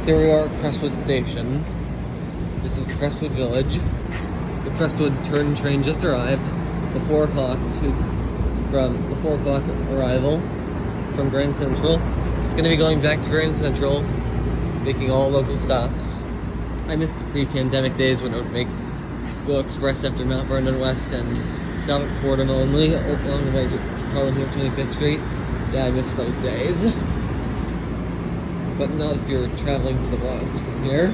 Here we are at Crestwood Station. This is the Crestwood Village. The Crestwood turn train just arrived. The 4 o'clock arrival from Grand Central. It's going to be going back to Grand Central, making all local stops. I missed the pre-pandemic days when it would go express after Mount Vernon West and stop at Fordham only along the way to Harlem Hill 25th Street. Yeah, I miss those days. But not if you're traveling to the Bronx from here.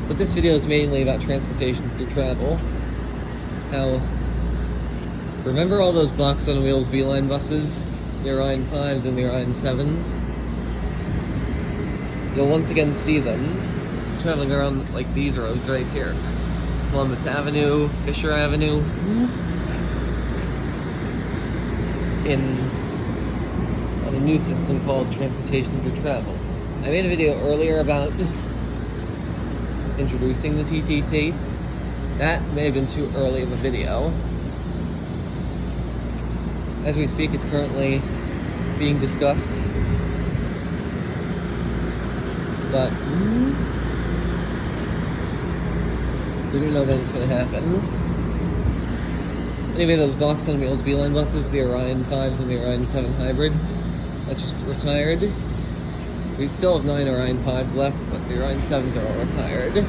But this video is mainly about transportation through travel. Remember all those box on wheels Beeline buses? The Orion 5s and the Orion 7s? You'll once again see them traveling around like these roads right here. Columbus Avenue, Fisher Avenue. On a new system called Transportation Through Travel. I made a video earlier about introducing the TTT. That may have been too early of a video. As we speak, it's currently being discussed. But we don't know when it's going to happen. Anyway, those box on wheels Beeline buses, the Orion 5s and the Orion 7 hybrids, that just retired. We still have 9 Orion 5s left, but the Orion 7s are all retired. I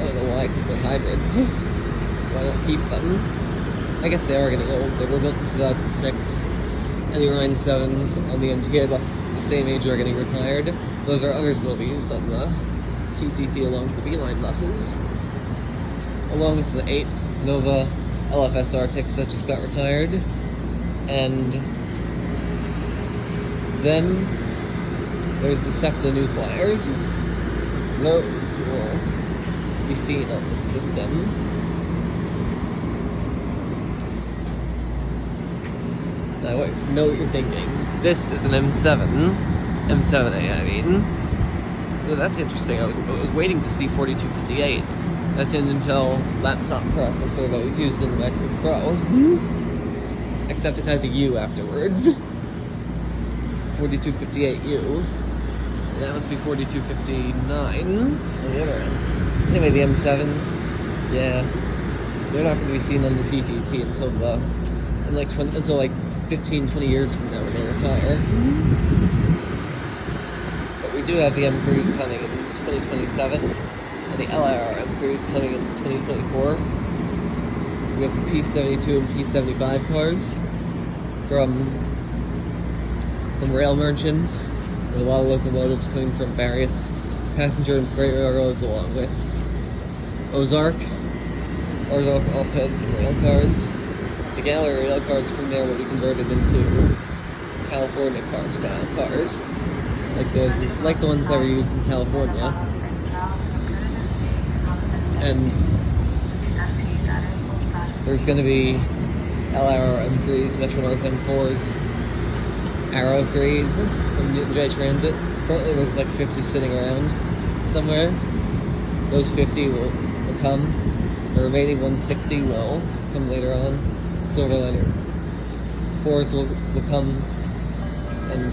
don't know why, because they're hybrids. So why not keep them? I guess they are getting old. They were built in 2006. And the Orion 7s on the MTA bus, the same age, are getting retired. Those are others that will be used on the TTT along with the Beeline buses. Along with the 8 Nova LFSR ticks that just got retired. And then there's the SEPTA new flyers. Those will be seen on the system. Now, know what you're thinking. This is an M7. M7A, I mean. Well, that's interesting. I was waiting to see 4258. That's an Intel laptop processor that was used in the MacBook Pro. Except it has a U afterwards. 4258U. And that must be 4259 on the other end. Anyway, the M7s, yeah, they're not going to be seen on the TTT until like 15-20 years from now when they retire. But we do have the M3s coming in 2027, and the LIR M3s coming in 2024. We have the P72 and P75 cars from rail merchants. There are a lot of locomotives coming from various passenger and freight railroads, along with Ozark. Ozark also has some rail cars. The gallery rail cars from there will be converted into California car style cars, like the ones that were used in California. And there's going to be LIR M3s, Metro North M4s, Arrow 3s from Newton J Transit. Currently there's like 50 sitting around somewhere. Those 50 will come. The remaining 160 will come later on. Silverliner 4s will come, and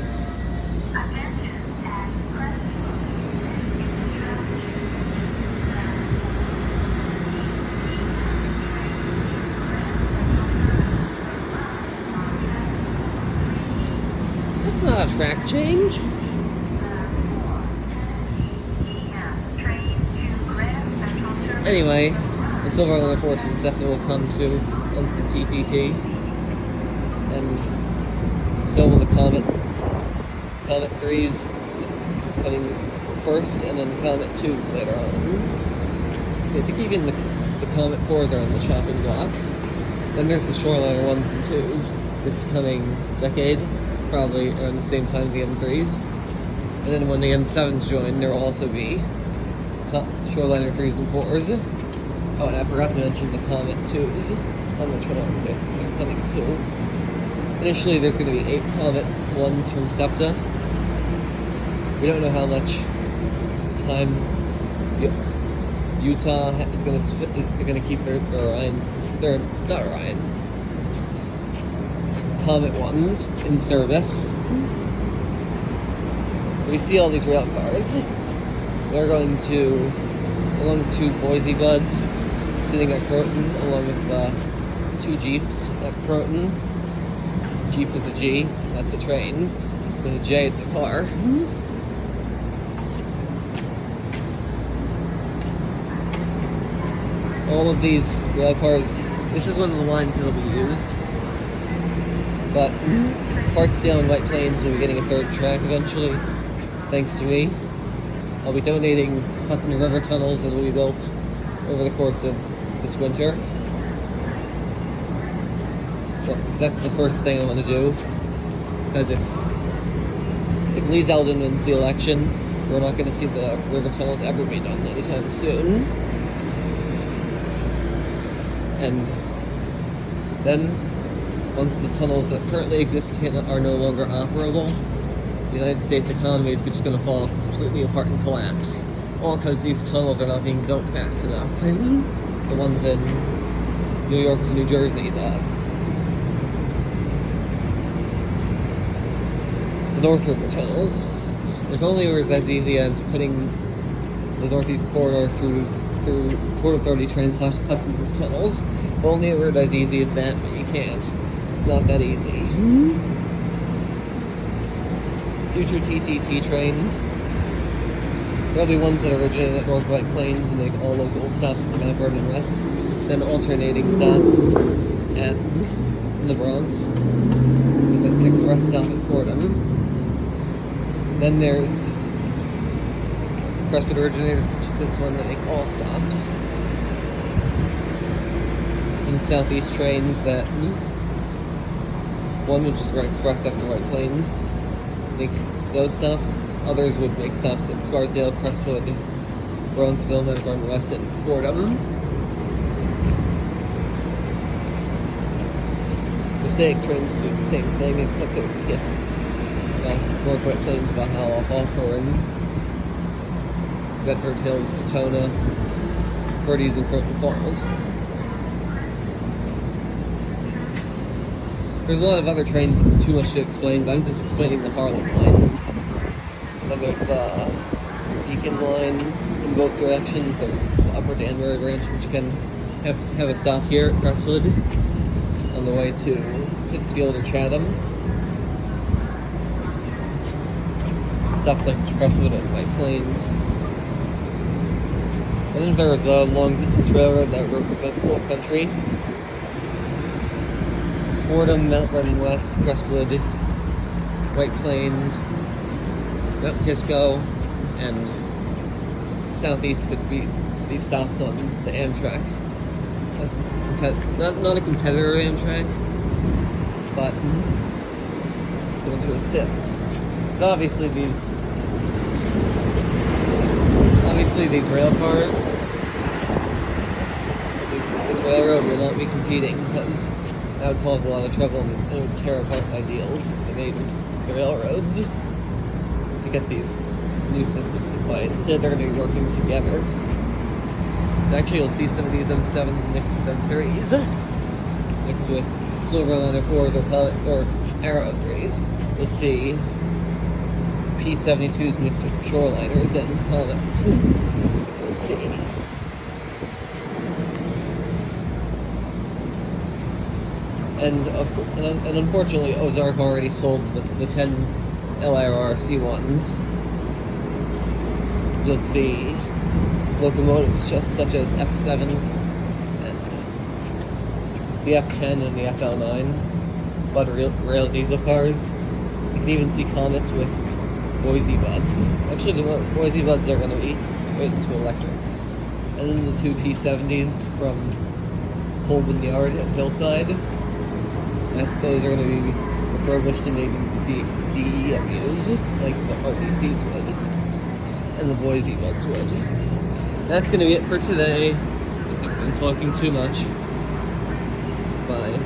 that's not a track change. Anyway, the Silverliner 4s from Zeppelin will come too once the TTT, and so will the Comet 3s coming first, and then the Comet 2s later on. I think even the Comet 4s are on the chopping block. Then there's the Shoreliner 1s and 2s. This coming decade, probably around the same time as the M3s. And then when the M7s join, there will also be Shoreliner 3s and 4s. Oh, and I forgot to mention the Comet 2s. On which one they're coming to. Initially, there's going to be 8 Comet 1s from SEPTA. We don't know how much time Utah is going to keep their Orion. They're not Orion. Comet 1s in service. we see all these rail cars. They're going to along the two Boise buds sitting at Croton, along with two Jeeps at Croton. Jeep with a G, that's a train. With a J, it's a car. All of these rail cars, this is one of the lines that'll be used. But Hartsdale and White Plains will be getting a third track eventually, thanks to me. I'll be donating Hudson River tunnels that will be built over the course of this winter. Well, because that's the first thing I want to do. Because if Lee Zeldin wins the election, we're not going to see the river tunnels ever be done anytime soon. And then, once the tunnels that currently exist are no longer operable, the United States economy is just going to fall completely apart and collapse. All because these tunnels are not being built fast enough. The ones in New York to New Jersey, the North River tunnels. If only it was as easy as putting the Northeast Corridor through Port Authority trains Hudson's tunnels. If only it were as easy as that, but you can't. It's not that easy. Future TTT trains. There'll be ones that originate at North White Plains and make all local stops to Mount Vernon West, then alternating stops in the Bronx, with an express stop at Fordham. Then there's Crestwood originators such as this one that make all stops. And Southeast trains that one would just run express after White Plains, make those stops. Others would make stops at Scarsdale, Crestwood, Bronxville, Mount Vernon West, and Fordham. Mosaic trains would do the same thing, except they would skip North White Plains, Valhalla, Hawthorne, Bedford Hills, Petona, Purdy's, and Croton Falls. There's a lot of other trains that's too much to explain, but I'm just explaining the Harlem line. Then there's the Beacon line in both directions. There's the Upper Danbury branch, which can have a stop here at Crestwood on the way to Pittsfield or Chatham. Stops like Crestwood and White Plains. And then there's a long-distance railroad that would represent the whole country. Fordham, Mount Vernon West, Crestwood, White Plains, Mount Kisco, and Southeast could be these stops on the Amtrak. Not a competitor of Amtrak, but someone to assist. So obviously these rail cars, this railroad will not be competing because that would cause a lot of trouble and it would tear apart ideals they made with the railroads to get these new systems to play. Instead, they're going to be working together. So actually, you'll see some of these M7s mixed with M3s, mixed with Silverliner 4s or Arrow 3s. You'll see P72s mixed with Shoreliners and Comets. We'll see. And unfortunately, Ozark already sold the 10 LIRR C1s. You'll see locomotives just such as F7s and the F10 and the FL9, but rail diesel cars. You can even see Comets with Boise buds. Actually, the Boise buds are going to be waiting to electrics. And then the two P70s from Holman Yard at Hillside. Those are going to be refurbished and made into DEMUs, like the RDCs would, and the Boise buds would. That's going to be it for today. I'm talking too much. Bye.